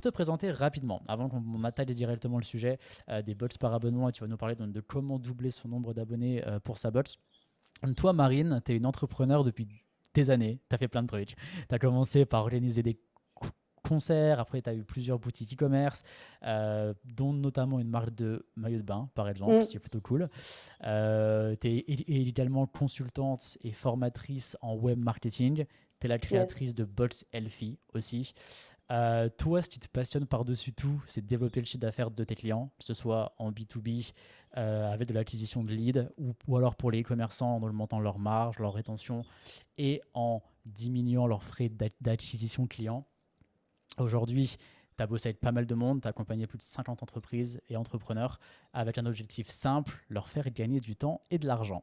te présenter rapidement, avant qu'on attaque directement le sujet des bots par abonnement, et tu vas nous parler de comment doubler son nombre d'abonnés pour sa bots. Toi, Marine, tu es une entrepreneur depuis des années, tu as fait plein de trucs. Tu as commencé par organiser des concerts, après tu as eu plusieurs boutiques e-commerce, dont notamment une marque de maillot de bain, par exemple, ce Mm. qui est plutôt cool. Tu es également consultante et formatrice en web marketing. Tu es la Yes. créatrice de Bots Elfie aussi. Toi, ce qui te passionne par-dessus tout, c'est de développer le chiffre d'affaires de tes clients, que ce soit en B2B, avec de l'acquisition de leads, ou alors pour les e-commerçants en augmentant leur marge, leur rétention et en diminuant leurs frais d'acquisition client. Aujourd'hui, tu as bossé avec pas mal de monde, tu as accompagné plus de 50 entreprises et entrepreneurs avec un objectif simple, leur faire gagner du temps et de l'argent.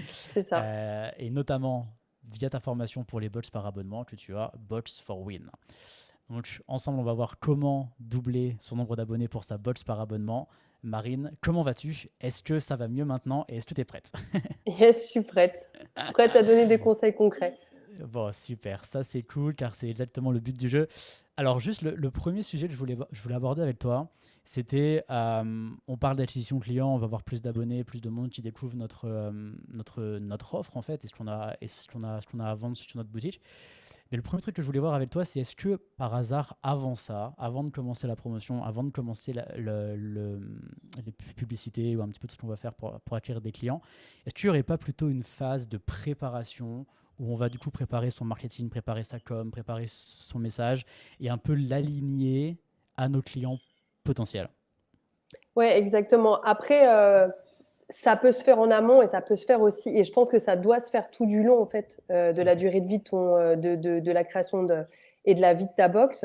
C'est ça. Et notamment via ta formation pour les bots par abonnement que tu as, Bots for Win. Donc ensemble, on va voir comment doubler son nombre d'abonnés pour sa bots par abonnement. Marine, comment vas-tu? Est-ce que ça va mieux maintenant et est-ce que tu es prête? Yes, je suis prête. Prête à donner des conseils concrets. Bon, super, ça c'est cool car c'est exactement le but du jeu. Alors juste le premier sujet que je voulais aborder avec toi, c'était, on parle d'acquisition client, on va avoir plus d'abonnés, plus de monde qui découvre notre offre en fait et ce qu'on a à vendre sur notre boutique. Mais le premier truc que je voulais voir avec toi, c'est est-ce que par hasard, avant ça, avant de commencer la promotion, avant de commencer les publicités ou un petit peu tout ce qu'on va faire pour acquérir des clients, est-ce qu'il n'y aurait pas plutôt une phase de préparation où on va du coup préparer son marketing, préparer sa com, préparer son message et un peu l'aligner à nos clients potentiels? Ouais, exactement. Après, ça peut se faire en amont et ça peut se faire aussi, et je pense que ça doit se faire tout du long en fait de la Ok. durée de vie de la création et de la vie de ta box.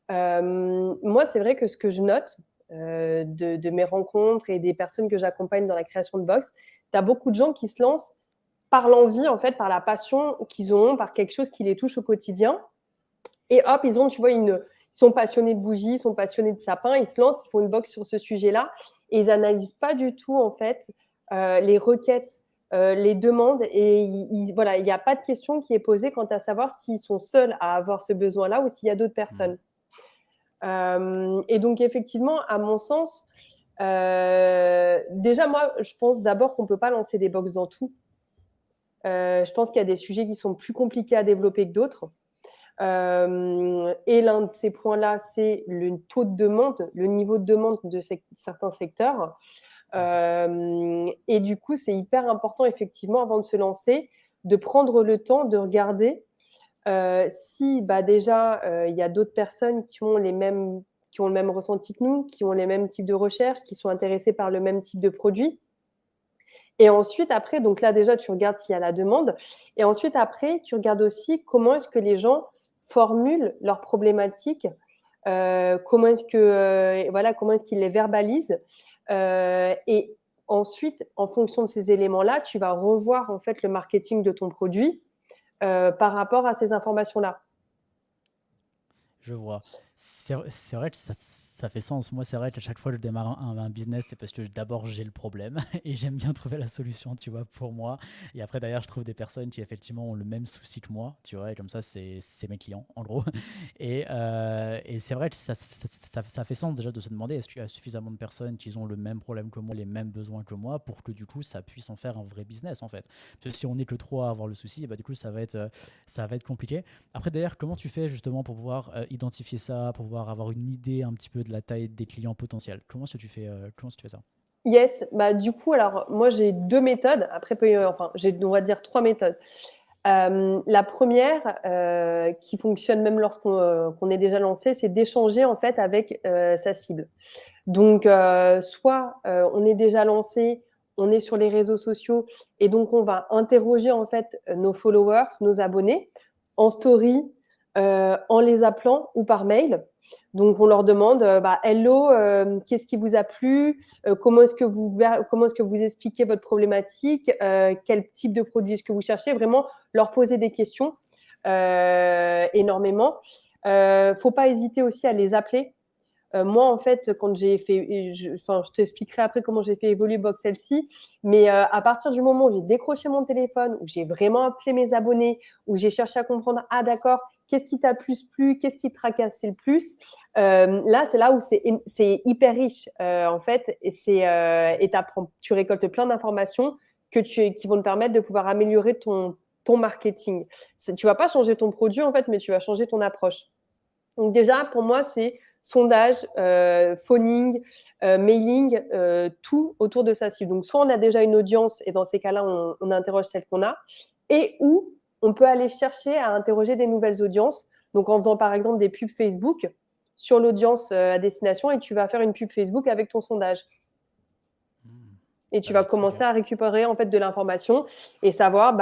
Moi, c'est vrai que ce que je note de mes rencontres et des personnes que j'accompagne dans la création de box, tu as beaucoup de gens qui se lancent par l'envie, en fait, par la passion qu'ils ont, par quelque chose qui les touche au quotidien. Et hop, ils ont, tu vois, ils sont passionnés de bougies, ils sont passionnés de sapins, ils se lancent, ils font une box sur ce sujet-là et ils n'analysent pas du tout, en fait, les requêtes, les demandes. Et voilà, il n'y a pas de question qui est posée quant à savoir s'ils sont seuls à avoir ce besoin-là ou s'il y a d'autres Hmm. personnes. Et donc, effectivement, à mon sens, déjà, moi, je pense d'abord qu'on ne peut pas lancer des box dans tout. Je pense qu'il y a des sujets qui sont plus compliqués à développer que d'autres. Et l'un de ces points-là, c'est le taux de demande, le niveau de demande de certains secteurs. Mhm. Et du coup, c'est hyper important, effectivement, avant de se lancer, de prendre le temps de regarder si bah, déjà il y a d'autres personnes qui ont le même ressenti que nous, qui ont les mêmes types de recherches, qui sont intéressées par le même type de produit. Et ensuite, après, donc là déjà, tu regardes s'il y a la demande. Et ensuite, après, tu regardes aussi comment est-ce que les gens formulent leurs problématiques, comment est-ce qu'ils les verbalisent. Et ensuite, en fonction de ces éléments-là, tu vas revoir en fait le marketing de ton produit par rapport à ces informations-là. Je vois. C'est vrai que ça fait sens. Moi, c'est vrai qu'à chaque fois que je démarre un business, c'est parce que d'abord j'ai le problème et j'aime bien trouver la solution, tu vois, pour moi. Et après, d'ailleurs, je trouve des personnes qui effectivement ont le même souci que moi, tu vois, et comme ça, c'est mes clients, en gros. Et c'est vrai que ça fait sens déjà de se demander est-ce qu'il y a suffisamment de personnes qui ont le même problème que moi, les mêmes besoins que moi, pour que du coup, ça puisse en faire un vrai business, en fait. Parce que si on n'est que trois à avoir le souci, bah, du coup, ça va être compliqué. Après, d'ailleurs, comment tu fais justement pour pouvoir identifier ça, pour pouvoir avoir une idée un petit peu de la taille des clients potentiels? Comment est-ce que tu fais ça? Yes, bah du coup, alors moi j'ai deux méthodes. Après, enfin, on va dire trois méthodes. La première, qui fonctionne même lorsqu'on qu'on est déjà lancé, c'est d'échanger en fait avec sa cible. Donc, soit on est déjà lancé, on est sur les réseaux sociaux et donc on va interroger en fait nos followers, nos abonnés en story, en les appelant ou par mail. Donc, on leur demande bah, Hello, qu'est-ce qui vous a plu comment est-ce que vous expliquez votre problématique quel type de produit est-ce que vous cherchez. Vraiment, leur poser des questions énormément. Faut pas hésiter aussi à les appeler. Moi, en fait, quand j'ai fait, je t'expliquerai après comment j'ai fait évoluer Boxelcy, mais à partir du moment où j'ai décroché mon téléphone, où j'ai vraiment appelé mes abonnés, où j'ai cherché à comprendre, ah d'accord, qu'est-ce qui t'a plus plu, qu'est-ce qui te tracassait le plus. Là, c'est là où c'est hyper riche, en fait, et tu récoltes plein d'informations qui vont te permettre de pouvoir améliorer ton marketing. Tu vas pas changer ton produit, en fait, mais tu vas changer ton approche. Donc déjà, pour moi, c'est sondage, phoning, mailing, tout autour de sa cible. Donc soit on a déjà une audience et dans ces cas-là, on interroge celle qu'on a, et ou on peut aller chercher à interroger des nouvelles audiences. Donc en faisant par exemple des pubs Facebook sur l'audience à destination, et tu vas faire une pub Facebook avec ton sondage. Et tu vas commencer à récupérer en fait de l'information et savoir,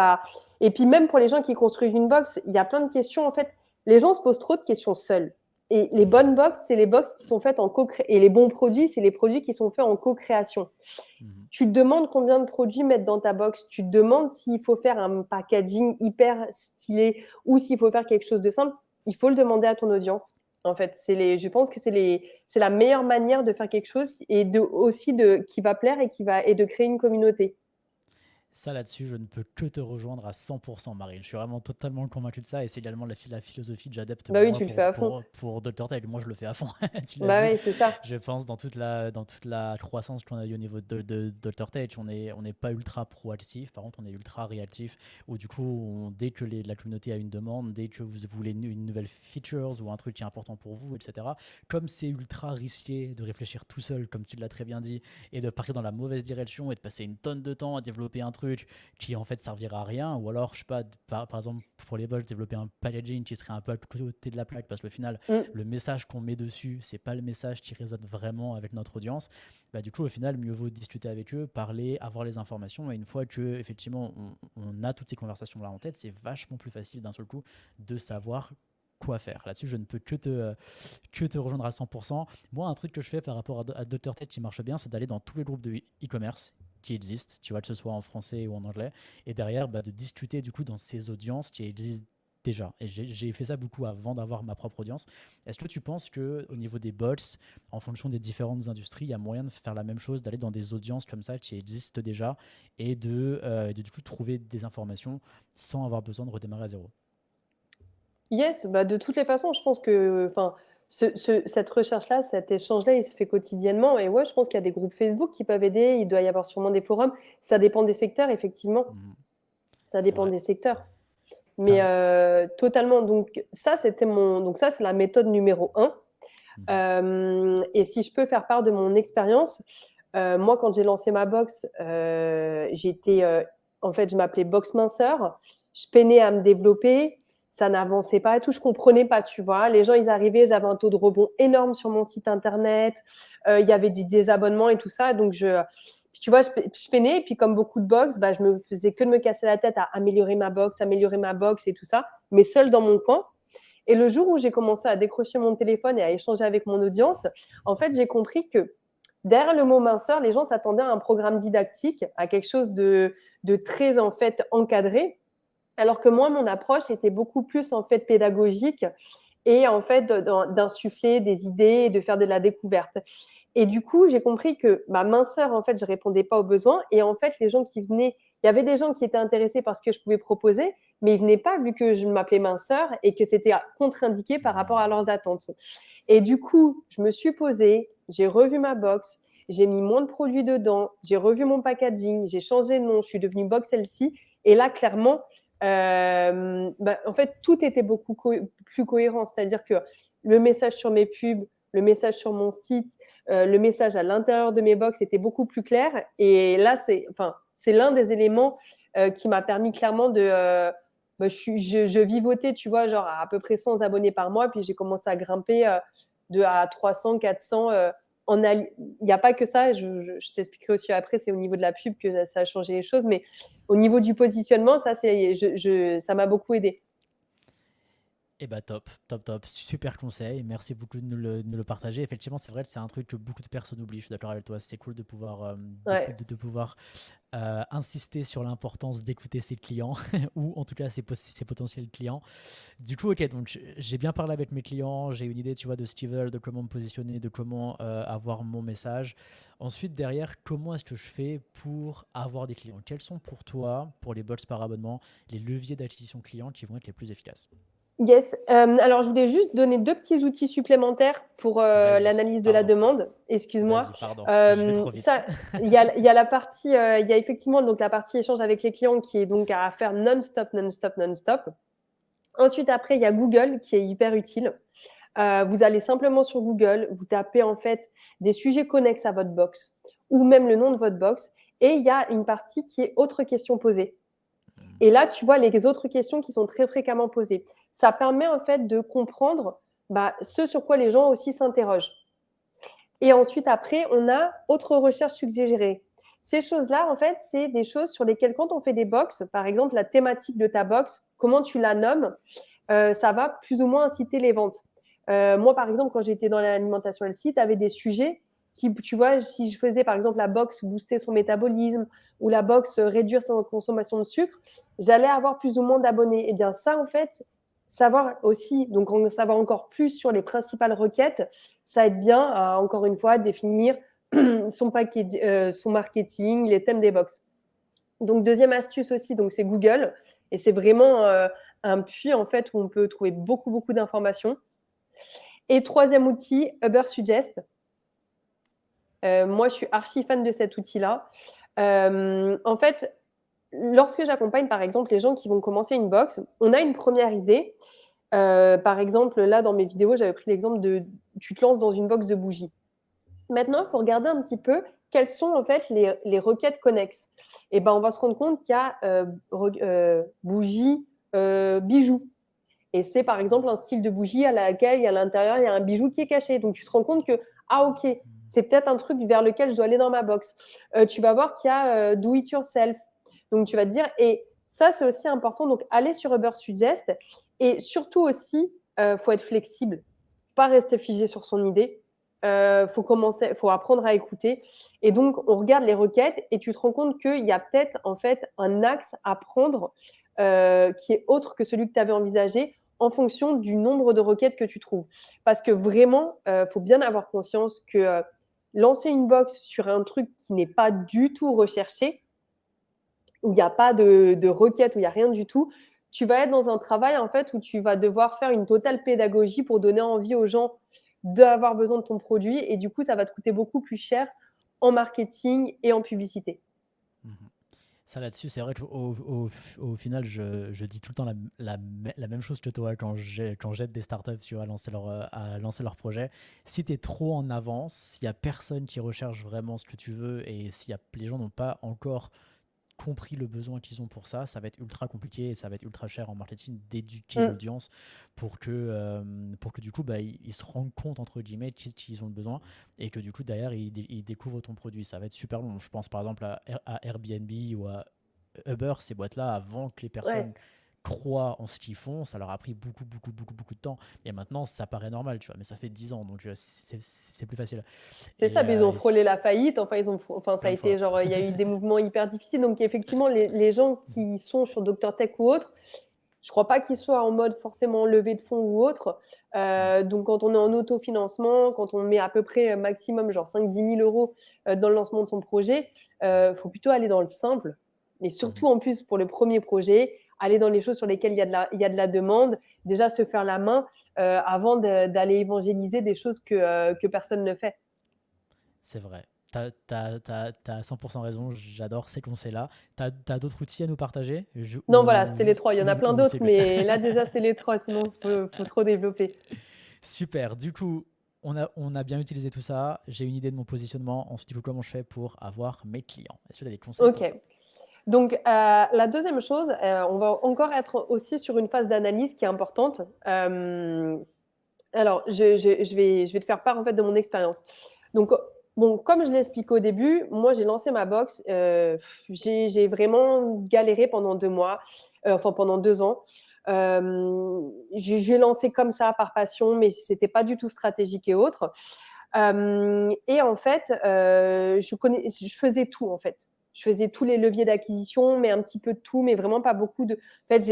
et puis même pour les gens qui construisent une box, il y a plein de questions en fait. Les gens se posent trop de questions seuls. Et les bonnes box, c'est les box qui sont faites en co-création. Et les bons produits, c'est les produits qui sont faits en co-création. Tu te demandes combien de produits mettre dans ta box. Tu te demandes s'il faut faire un packaging hyper stylé ou s'il faut faire quelque chose de simple. Il faut le demander à ton audience. En fait, je pense que c'est la meilleure manière de faire quelque chose et qui va plaire et de créer une communauté. Ça, là-dessus, je ne peux que te rejoindre à 100%, Marie. Je suis vraiment totalement convaincu de ça et c'est également la philosophie que j'adapte Bah oui, moi tu le fais à fond. pour Dr. Tech. Moi, je le fais à fond. Tu l'as Bah vu. oui, c'est ça. Je pense dans toute la croissance qu'on a eu au niveau de Dr. Tech, on n'est pas ultra proactif. Par contre, on est ultra réactif. Où du coup, dès que la communauté a une demande, dès que vous voulez une nouvelle features ou un truc qui est important pour vous, etc. Comme c'est ultra risqué de réfléchir tout seul, comme tu l'as très bien dit, et de partir dans la mauvaise direction et de passer une tonne de temps à développer un truc qui en fait servira à rien, ou alors je sais pas, par exemple pour les bots développer un packaging qui serait un peu à côté de la plaque parce que au final le message qu'on met dessus c'est pas le message qui résonne vraiment avec notre audience. Du coup au final mieux vaut discuter avec eux, parler, avoir les informations, et une fois que effectivement on a toutes ces conversations là en tête, c'est vachement plus facile d'un seul coup de savoir quoi faire. Là-dessus, je ne peux que te rejoindre à 100%. Moi, un truc que je fais par rapport à Dr. Ted qui marche bien, c'est d'aller dans tous les groupes de e-commerce qui existent, tu vois, que ce soit en français ou en anglais, et derrière, de discuter du coup dans ces audiences qui existent déjà. Et j'ai fait ça beaucoup avant d'avoir ma propre audience. Est-ce que tu penses qu'au niveau des bots, en fonction des différentes industries, il y a moyen de faire la même chose, d'aller dans des audiences comme ça qui existent déjà et de du coup trouver des informations sans avoir besoin de redémarrer à zéro? Yes, de toutes les façons, je pense que, cette recherche-là, cet échange-là, il se fait quotidiennement. Et ouais, je pense qu'il y a des groupes Facebook qui peuvent aider. Il doit y avoir sûrement des forums. Ça dépend des secteurs, effectivement. Ça C'est dépend vrai. des secteurs. Mais totalement. Donc ça, c'est la méthode numéro 1. Et si je peux faire part de mon expérience, moi, quand j'ai lancé ma box, en fait, je m'appelais Box Minceur. Je peinais à me développer. Ça n'avançait pas et tout. Je comprenais pas, tu vois. Les gens, ils arrivaient, j'avais un taux de rebond énorme sur mon site internet. Il y avait du désabonnement et tout ça. Donc, tu vois, je peinais. Et puis, comme beaucoup de box, je me faisais que de me casser la tête à améliorer ma box et tout ça, mais seule dans mon coin. Et le jour où j'ai commencé à décrocher mon téléphone et à échanger avec mon audience, en fait, j'ai compris que derrière le mot minceur, les gens s'attendaient à un programme didactique, à quelque chose de très en fait encadré, alors que moi, mon approche était beaucoup plus en fait pédagogique et en fait d'insuffler des idées et de faire de la découverte. Et du coup, j'ai compris que ma minceur, en fait, je répondais pas aux besoins. Et en fait, les gens qui venaient, il y avait des gens qui étaient intéressés par ce que je pouvais proposer, mais ils venaient pas vu que je m'appelais minceur et que c'était contre-indiqué par rapport à leurs attentes. Et du coup, je me suis posée, j'ai revu ma box, j'ai mis moins de produits dedans, j'ai revu mon packaging, j'ai changé de nom, je suis devenue Box LC. Et là, clairement, en fait, tout était beaucoup plus cohérent. C'est-à-dire que le message sur mes pubs, le message sur mon site, le message à l'intérieur de mes box était beaucoup plus clair. Et là, c'est l'un des éléments qui m'a permis clairement je vivotais, tu vois, genre à peu près 100 abonnés par mois. Puis j'ai commencé à grimper à 300, 400. Il n'y a pas que ça. Je t'expliquerai aussi après, c'est au niveau de la pub que ça a changé les choses. Mais au niveau du positionnement, ça m'a beaucoup aidé. Et top, top, top. Super conseil. Merci beaucoup de nous le partager. Effectivement, c'est vrai que c'est un truc que beaucoup de personnes oublient. Je suis d'accord avec toi. C'est cool de pouvoir, Ouais. de pouvoir insister sur l'importance d'écouter ses clients ou en tout cas ses potentiels clients. Du coup, ok, donc j'ai bien parlé avec mes clients. J'ai une idée, tu vois, de ce qu'ils veulent, de comment me positionner, de comment avoir mon message. Ensuite, derrière, comment est-ce que je fais pour avoir des clients? Quels sont pour toi, pour les bots par abonnement, les leviers d'acquisition client qui vont être les plus efficaces? Yes. Alors, je voulais juste donner deux petits outils supplémentaires pour Vas-y, l'analyse de la pardon. demande. Excuse-moi. Vas-y, pardon. Je vais trop vite. Ça, il y a la partie, il y a effectivement donc la partie échange avec les clients qui est donc à faire non-stop, non-stop, non-stop. Ensuite, après, il y a Google qui est hyper utile. Vous allez simplement sur Google, vous tapez en fait des sujets connexes à votre box ou même le nom de votre box et il y a une partie qui est autres questions posées. Et là, tu vois les autres questions qui sont très fréquemment posées. Ça permet en fait de comprendre ce sur quoi les gens aussi s'interrogent. Et ensuite, après, on a autres recherches suggérées. Ces choses-là, en fait, c'est des choses sur lesquelles, quand on fait des box, par exemple, la thématique de ta box, comment tu la nommes, ça va plus ou moins inciter les ventes. Moi, par exemple, quand j'étais dans l'alimentation healthy, tu avais des sujets qui, tu vois, si je faisais par exemple la box booster son métabolisme ou la box réduire son consommation de sucre, j'allais avoir plus ou moins d'abonnés. Et bien ça, en fait, savoir aussi, donc en savoir encore plus sur les principales requêtes, ça aide bien à, encore une fois, définir son marketing, les thèmes des box. Donc, deuxième astuce aussi, donc c'est Google. Et c'est vraiment un puits, en fait, où on peut trouver beaucoup, beaucoup d'informations. Et troisième outil, Ubersuggest. Moi, je suis archi fan de cet outil-là. En fait, lorsque j'accompagne, par exemple, les gens qui vont commencer une box, on a une première idée. Par exemple, là, dans mes vidéos, j'avais pris l'exemple de tu te lances dans une box de bougies. Maintenant, il faut regarder un petit peu quelles sont en fait les requêtes connexes. Et ben, on va se rendre compte qu'il y a bougies, bijoux. Et c'est par exemple un style de bougie à laquelle, à l'intérieur, il y a un bijou qui est caché. Donc, tu te rends compte que, ah ok, c'est peut-être un truc vers lequel je dois aller dans ma box. Tu vas voir qu'il y a do it yourself. Donc, tu vas te dire, et ça, c'est aussi important. Donc, aller sur Ubersuggest. Et surtout aussi, faut être flexible. Faut pas rester figé sur son idée. Faut apprendre à écouter. Et donc, on regarde les requêtes et tu te rends compte qu'il y a peut-être en fait un axe à prendre qui est autre que celui que tu avais envisagé en fonction du nombre de requêtes que tu trouves. Parce que vraiment, faut bien avoir conscience que lancer une box sur un truc qui n'est pas du tout recherché, où il n'y a pas de requêtes, où il n'y a rien du tout, tu vas être dans un travail en fait où tu vas devoir faire une totale pédagogie pour donner envie aux gens d'avoir besoin de ton produit et du coup, ça va te coûter beaucoup plus cher en marketing et en publicité. Ça là-dessus, c'est vrai qu'au final, je dis tout le temps la même chose que toi quand j'aide des startups, tu vois, à lancer leur projet. Si tu es trop en avance, s'il n'y a personne qui recherche vraiment ce que tu veux et les gens n'ont pas encore compris le besoin qu'ils ont pour ça, ça va être ultra compliqué et ça va être ultra cher en marketing d'éduquer Mm. l'audience pour que du coup ils se rendent compte entre guillemets qu'ils ont le besoin et que du coup derrière ils découvrent ton produit. Ça va être super long. Je pense par exemple à Airbnb ou à Uber, ces boîtes-là, avant que les Ouais. personnes croient en ce qu'ils font, ça leur a pris beaucoup, beaucoup, beaucoup, beaucoup de temps. Et maintenant, ça paraît normal, tu vois, mais ça fait 10 ans, donc c'est plus facile. C'est ça, mais ils ont Et frôlé la faillite. Enfin, ça a plein de été fois. genre, il y a eu des mouvements hyper difficiles. Donc, effectivement, les gens qui sont sur Dr Tech ou autre, je crois pas qu'ils soient en mode forcément levée de fonds ou autre. Donc, quand on est en autofinancement, quand on met à peu près maximum genre 5-10 000 euros dans le lancement de son projet, faut plutôt aller dans le simple. Et surtout, en plus, pour le premier projet, aller dans les choses sur lesquelles il y a de la demande, déjà se faire la main avant d'aller évangéliser des choses que personne ne fait. C'est vrai. T'as 100% raison, j'adore ces conseils-là. T'as d'autres outils à nous partager Non, voilà, c'était les trois. Il y en a plein ou d'autres, c'est good. mais là, déjà, c'est les trois. Sinon, faut trop développer. Super, du coup, on a bien utilisé tout ça. J'ai une idée de mon positionnement. Ensuite, du coup, comment je fais pour avoir mes clients? Est-ce que tu as des conseils OK. pour ça? Donc, la deuxième chose, on va encore être aussi sur une phase d'analyse qui est importante. Alors, je vais te faire part en fait de mon expérience. Donc, bon, comme je l'explique au début, moi, j'ai lancé ma box. J'ai vraiment galéré pendant 2 mois, enfin pendant 2 ans. J'ai lancé comme ça par passion, mais c'était pas du tout stratégique et autre. Et en fait, je faisais tout en fait. Je faisais tous les leviers d'acquisition, mais un petit peu de tout, mais vraiment pas beaucoup de. En fait,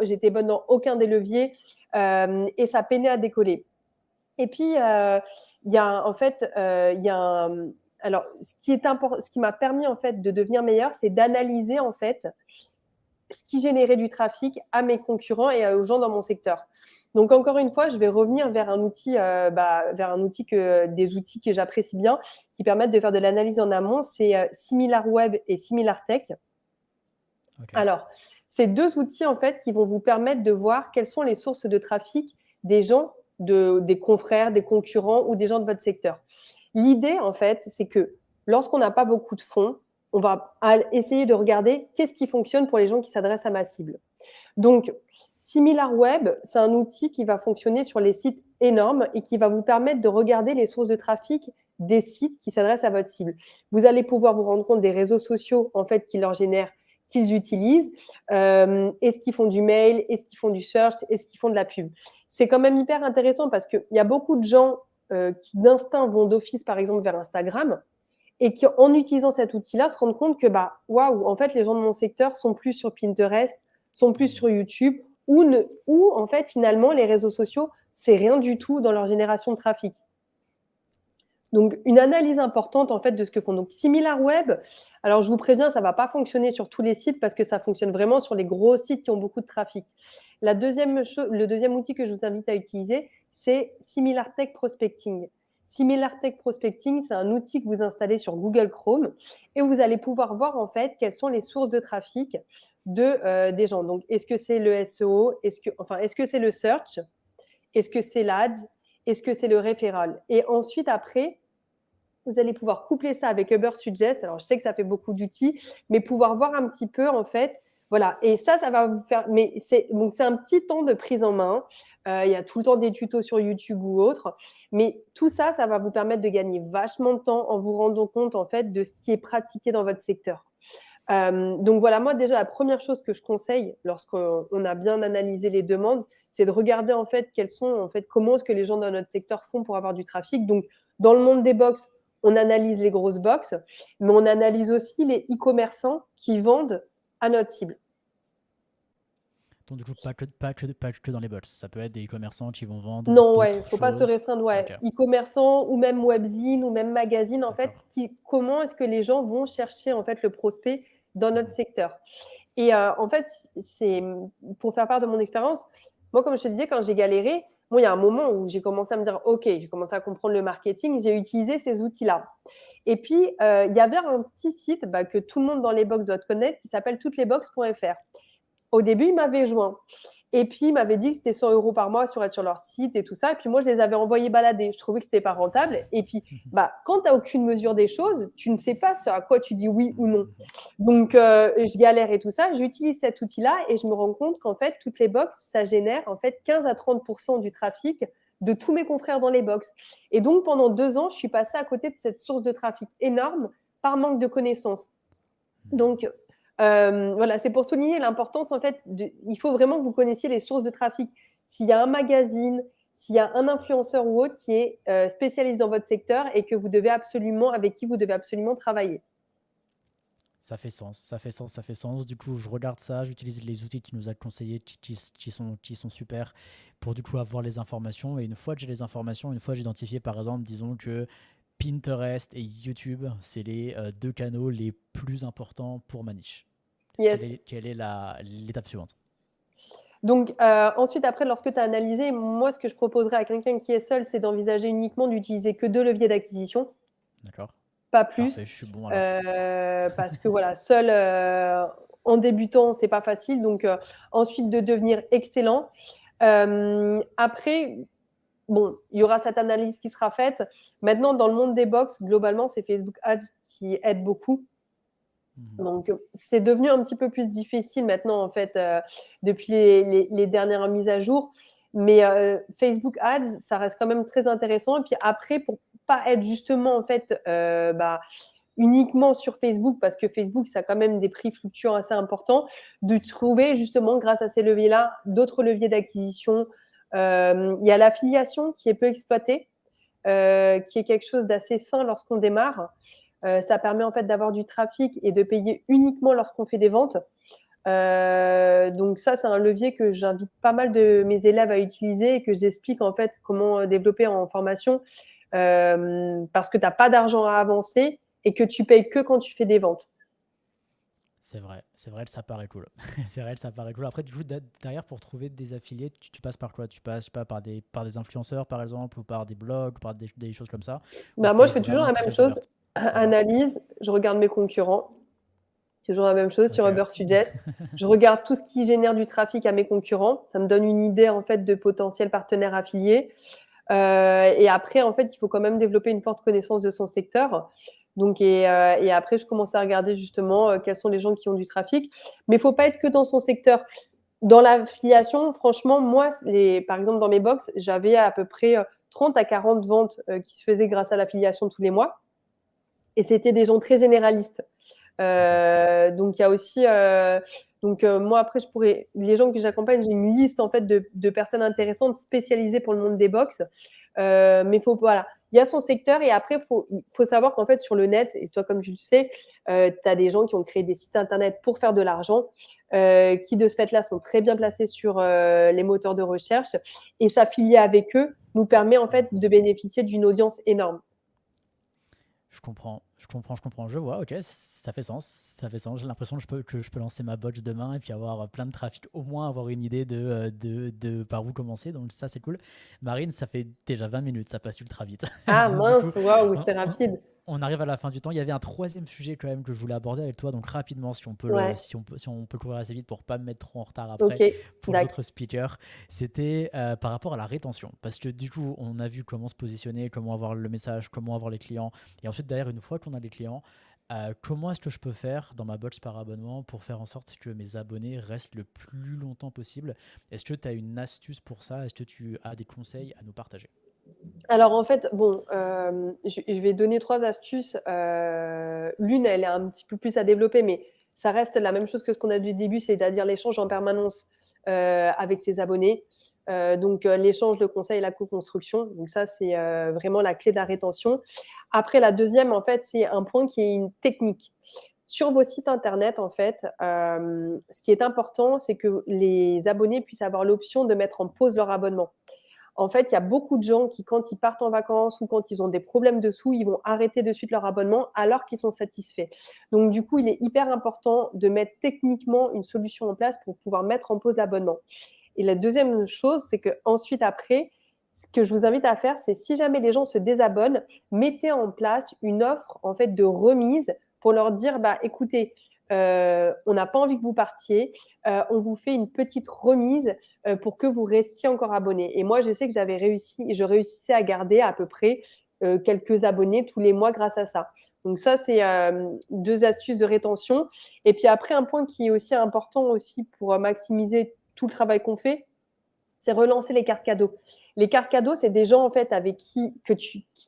j'étais bonne dans aucun des leviers et ça peinait à décoller. Et puis, il y a en fait, il y a alors, ce qui m'a permis en fait de devenir meilleure, c'est d'analyser en fait ce qui générait du trafic à mes concurrents et aux gens dans mon secteur. Donc, encore une fois, je vais revenir vers un outil, des outils que j'apprécie bien, qui permettent de faire de l'analyse en amont. C'est SimilarWeb et SimilarTech. Ok. Alors, c'est deux outils, en fait, qui vont vous permettre de voir quelles sont les sources de trafic des gens, des confrères, des concurrents ou des gens de votre secteur. L'idée, en fait, c'est que lorsqu'on n'a pas beaucoup de fonds, on va essayer de regarder qu'est-ce qui fonctionne pour les gens qui s'adressent à ma cible. Donc, SimilarWeb, c'est un outil qui va fonctionner sur les sites énormes et qui va vous permettre de regarder les sources de trafic des sites qui s'adressent à votre cible. Vous allez pouvoir vous rendre compte des réseaux sociaux en fait qui leur génèrent, qu'ils utilisent, est-ce qu'ils font du mail, est-ce qu'ils font du search, est-ce qu'ils font de la pub. C'est quand même hyper intéressant parce qu'il y a beaucoup de gens qui d'instinct vont d'office par exemple vers Instagram et qui en utilisant cet outil-là se rendent compte que waouh, en fait les gens de mon secteur sont plus sur Pinterest, sont plus sur YouTube, ou en fait, finalement, les réseaux sociaux, c'est rien du tout dans leur génération de trafic. Donc, une analyse importante, en fait, de ce que font. Donc, SimilarWeb, alors je vous préviens, ça ne va pas fonctionner sur tous les sites parce que ça fonctionne vraiment sur les gros sites qui ont beaucoup de trafic. Le deuxième outil que je vous invite à utiliser, c'est SimilarTech Prospecting. SimilarTech Prospecting, c'est un outil que vous installez sur Google Chrome et vous allez pouvoir voir, en fait, quelles sont les sources de trafic des gens. Donc, est-ce que c'est le SEO? Est-ce que c'est le search? Est-ce que c'est l'ADS? Est-ce que c'est le referral? Et ensuite, après, vous allez pouvoir coupler ça avec Ubersuggest. Alors, je sais que ça fait beaucoup d'outils, mais pouvoir voir un petit peu, en fait, voilà. Et ça va vous faire. Mais c'est un petit temps de prise en main. Il y a tout le temps des tutos sur YouTube ou autre. Mais tout ça, ça va vous permettre de gagner vachement de temps en vous rendant compte, en fait, de ce qui est pratiqué dans votre secteur. Donc voilà, moi déjà, la première chose que je conseille lorsqu'on a bien analysé les demandes, c'est de regarder en fait comment est-ce que les gens dans notre secteur font pour avoir du trafic. Donc dans le monde des box, on analyse les grosses box, mais on analyse aussi les e-commerçants qui vendent à notre cible. Donc du coup, pas que dans les bots. Ça peut être des e-commerçants qui vont vendre Non, ouais, d'autres faut pas se choses. restreindre, ouais. Ok, E-commerçants ou même webzine ou même magazine, en fait, d'accord. comment est-ce que les gens vont chercher en fait le prospect dans notre Mhm. secteur? Et en fait, c'est pour faire part de mon expérience. Moi, comme je te disais, quand j'ai galéré, il y a un moment où j'ai commencé à me dire, OK, j'ai commencé à comprendre le marketing, j'ai utilisé ces outils-là. Et puis, il y avait un petit site que tout le monde dans les box doit connaître qui s'appelle touteslesbox.fr. Au début, ils m'avaient joint. Et puis, ils m'avaient dit que c'était 100 € par mois sur être sur leur site et tout ça. Et puis, moi, je les avais envoyés balader. Je trouvais que ce n'était pas rentable. Et puis, quand tu n'as aucune mesure des choses, tu ne sais pas à quoi tu dis oui ou non. Donc, je galère et tout ça. J'utilise cet outil-là et je me rends compte qu'en fait, toutes les box, ça génère en fait 15 à 30% du trafic de tous mes confrères dans les box. Et donc, pendant 2 ans, je suis passée à côté de cette source de trafic énorme par manque de connaissances. Donc, voilà, c'est pour souligner l'importance, en fait, il faut vraiment que vous connaissiez les sources de trafic. S'il y a un magazine, s'il y a un influenceur ou autre qui est spécialiste dans votre secteur et que avec qui vous devez absolument travailler. Ça fait sens, ça fait sens, ça fait sens. Du coup, je regarde ça, j'utilise les outils que tu nous as conseillés qui sont super pour du coup avoir les informations. Et une fois que j'ai les informations, une fois que j'ai identifié par exemple, disons que Pinterest et YouTube, c'est les deux canaux les plus importants pour ma niche. Yes. Quelle est l'étape suivante? Donc, ensuite, après, lorsque tu as analysé, moi, ce que je proposerais à quelqu'un qui est seul, c'est d'envisager uniquement d'utiliser que 2 leviers d'acquisition, D'accord. pas Parfait, plus. je suis bon alors. Parce que voilà, seul en débutant, c'est pas facile. Donc, ensuite, de devenir excellent. Après, bon, il y aura cette analyse qui sera faite. Maintenant, dans le monde des box, globalement, c'est Facebook Ads qui aide beaucoup. Donc, c'est devenu un petit peu plus difficile maintenant, en fait, depuis les dernières mises à jour. Mais Facebook Ads, ça reste quand même très intéressant. Et puis après, pour pas être justement, en fait, uniquement sur Facebook, parce que Facebook, ça a quand même des prix fluctuants assez importants, de trouver justement, grâce à ces leviers-là, d'autres leviers d'acquisition. Il y a l'affiliation qui est peu exploitée, qui est quelque chose d'assez sain lorsqu'on démarre. Ça permet en fait d'avoir du trafic et de payer uniquement lorsqu'on fait des ventes. Donc ça, c'est un levier que j'invite pas mal de mes élèves à utiliser et que j'explique en fait comment développer en formation parce que tu n'as pas d'argent à avancer et que tu payes que quand tu fais des ventes. C'est vrai que ça paraît cool. C'est vrai que ça paraît cool. Après, du coup, derrière, pour trouver des affiliés, tu passes par quoi? Tu passes, je sais pas, par des influenceurs, par exemple, ou par des blogs, par des choses comme ça, ou Moi, t'es je fais toujours vraiment la même très chose. ouverte? D'accord. Analyse, je regarde mes concurrents. Toujours la même chose Ok. sur Uber Suggest. Je regarde tout ce qui génère du trafic à mes concurrents. Ça me donne une idée en fait de potentiels partenaires affiliés. Et après, en fait, il faut quand même développer une forte connaissance de son secteur. Donc, et après, je commence à regarder justement quels sont les gens qui ont du trafic. Mais il ne faut pas être que dans son secteur. Dans l'affiliation, franchement, moi, par exemple, dans mes box, j'avais à peu près 30 à 40 ventes qui se faisaient grâce à l'affiliation tous les mois. Et c'était des gens très généralistes. D'accord. Donc, il y a aussi. Moi, après, les gens que j'accompagne, j'ai une liste en fait de personnes intéressantes spécialisées pour le monde des box. Mais voilà, il y a son secteur et après, faut savoir qu'en fait, sur le net, et toi, comme tu le sais, tu as des gens qui ont créé des sites internet pour faire de l'argent, qui de ce fait-là sont très bien placés sur les moteurs de recherche et s'affilier avec eux nous permet en fait de bénéficier d'une audience énorme. Je comprends. Je vois, ok, ça fait sens. Ça fait sens. J'ai l'impression que je peux lancer ma botch demain et puis avoir plein de trafic, au moins avoir une idée de par où commencer. Donc ça, c'est cool. Marine, ça fait déjà 20 minutes, ça passe ultra vite. Ah Du coup, mince, waouh, on, c'est on- rapide. on arrive à la fin du temps. Il y avait un troisième sujet quand même que je voulais aborder avec toi. Donc rapidement, Ouais, si on peut le couvrir assez vite pour pas me mettre trop en retard ok, après pour les d'accord. autres speakers, c'était par rapport à la rétention. Parce que du coup, on a vu comment se positionner, comment avoir le message, comment avoir les clients. Et ensuite, derrière, une fois qu'on a les clients, comment est-ce que je peux faire dans ma box par abonnement pour faire en sorte que mes abonnés restent le plus longtemps possible? Est-ce que tu as une astuce pour ça? Est-ce que tu as des conseils à nous partager? Alors en fait, bon, je vais donner 3 astuces. L'une, elle est un petit peu plus à développer, mais ça reste la même chose que ce qu'on a dit au début, c'est-à-dire l'échange en permanence avec ses abonnés. L'échange, le conseil et la co-construction. Donc ça, c'est vraiment la clé de la rétention. Après, la deuxième, en fait, c'est un point qui est une technique. Sur vos sites internet, en fait, ce qui est important, c'est que les abonnés puissent avoir l'option de mettre en pause leur abonnement. En fait, il y a beaucoup de gens qui, quand ils partent en vacances ou quand ils ont des problèmes de sous, ils vont arrêter de suite leur abonnement alors qu'ils sont satisfaits. Donc, du coup, il est hyper important de mettre techniquement une solution en place pour pouvoir mettre en pause l'abonnement. Et la deuxième chose, c'est que ensuite, après, ce que je vous invite à faire, c'est si jamais les gens se désabonnent, mettez en place une offre en fait de remise pour leur dire, bah écoutez, on n'a pas envie que vous partiez, on vous fait une petite remise pour que vous restiez encore abonné. Et moi, je sais que j'avais réussi et je réussissais à garder à peu près quelques abonnés tous les mois grâce à ça. Donc ça, c'est 2 astuces de rétention. Et puis après, un point qui est aussi important aussi pour maximiser tout le travail qu'on fait, c'est relancer les cartes cadeaux. Les cartes cadeaux, c'est des gens en fait avec qui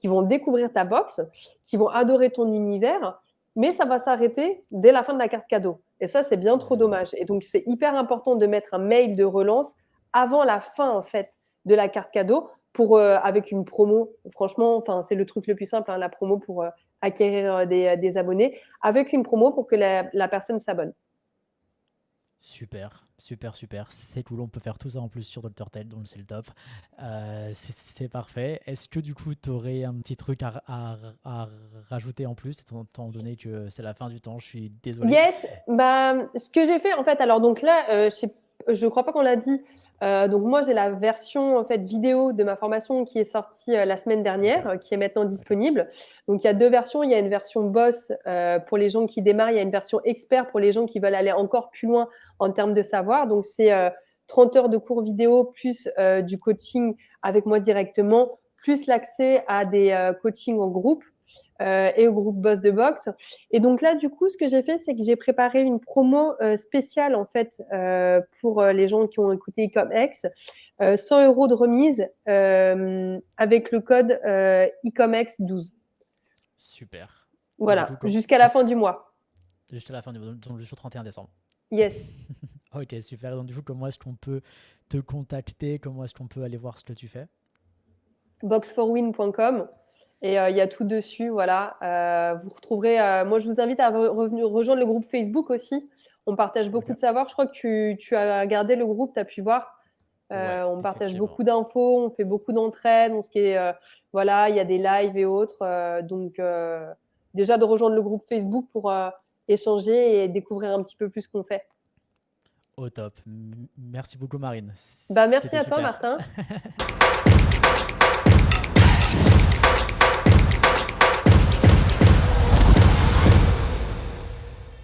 vont découvrir ta box, qui vont adorer ton univers, mais ça va s'arrêter dès la fin de la carte cadeau. Et ça, c'est bien trop Hmm. dommage. Et donc, c'est hyper important de mettre un mail de relance avant la fin en fait de la carte cadeau pour avec une promo. Franchement, enfin, c'est le truc le plus simple, hein, la promo pour acquérir des abonnés, avec une promo pour que la personne s'abonne. Super, super, super. C'est cool. On peut faire tout ça en plus sur Dr. Ted, donc c'est le top. C'est parfait. Est-ce que du coup, tu aurais un petit truc à rajouter en plus, étant donné que c'est la fin du temps? Je suis désolé. Yes, bah, ce que j'ai fait en fait, alors donc là, je crois pas qu'on l'a dit. Donc moi, j'ai la version en fait vidéo de ma formation qui est sortie la semaine Ok, dernière, qui est maintenant d'accord. disponible. Donc il y a 2 versions. Il y a une version boss pour les gens qui démarrent. Il y a une version expert pour les gens qui veulent aller encore plus loin en termes de savoir. Donc c'est 30 heures de cours vidéo plus du coaching avec moi directement, plus l'accès à des coachings en groupe et au groupe Boss de Boxe. Et donc là, du coup, ce que j'ai fait, c'est que j'ai préparé une promo spéciale en fait pour les gens qui ont écouté Ecomex. 100 euros de remise avec le code Ecomex12. Super. Et du coup, Voilà, jusqu'à la fin du mois. juste à la fin donc jusqu'au 31 décembre. Yes. Ok, super. Donc du coup, comment est-ce qu'on peut te contacter? Comment est-ce qu'on peut aller voir ce que tu fais? Box4win.com. Et il y a tout dessus, voilà. Vous retrouverez. Moi, je vous invite à rejoindre le groupe Facebook aussi. On partage beaucoup Ok. de savoir. Je crois que tu as gardé le groupe, tu as pu voir. Ouais, On partage effectivement. beaucoup d'infos, on fait beaucoup d'entraide, voilà, il y a des lives et autres. Déjà de rejoindre le groupe Facebook pour échanger et découvrir un petit peu plus ce qu'on fait. Au top. Merci beaucoup, Marine. Bah, merci C'était à toi, super. Martin.